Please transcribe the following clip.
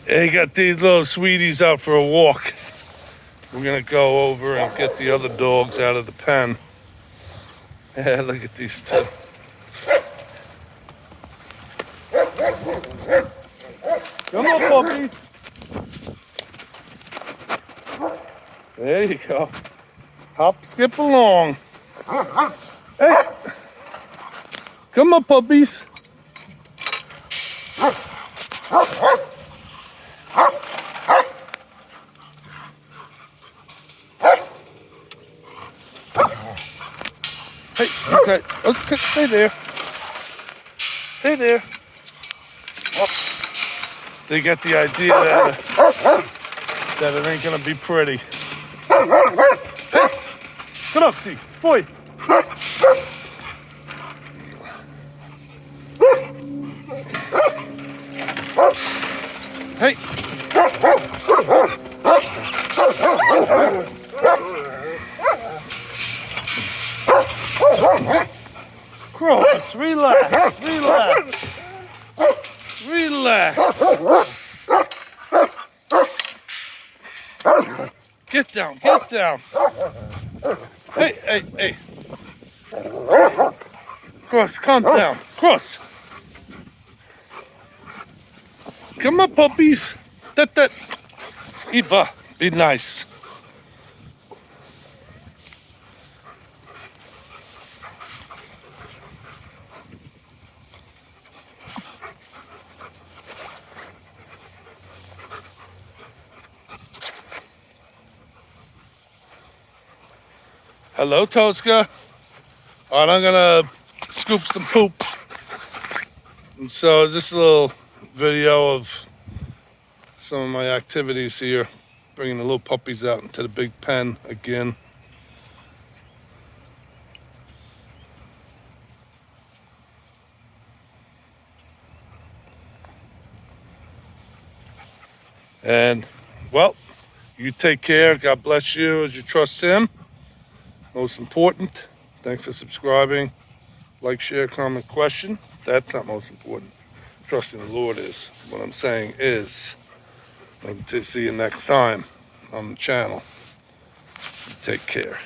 They got these little sweeties out for a walk. We're gonna go over and get the other dogs out of the pen. Yeah, look at these two. Come on, puppies. There you go. Hop, skip along. Hey, come on, puppies. Hey, okay, stay there. Stay there. Oh, they get the idea that it ain't gonna be pretty. Hey, get up, see, boy. Hey. Cross, relax, relax, relax. Get down, get down. Hey, hey, hey. Cross, calm down, Cross. Come on, puppies. That. Eva, be nice. Hello, Tosca. All right, I'm gonna scoop some poop. And so just a little video of some of my activities here, bringing the little puppies out into the big pen again. And, well, you take care. God bless you as you trust Him. Most important, thanks for subscribing. Like, share, comment, question. That's not most important. Trusting the Lord is. What I'm saying is, I'll see you next time on the channel. Take care.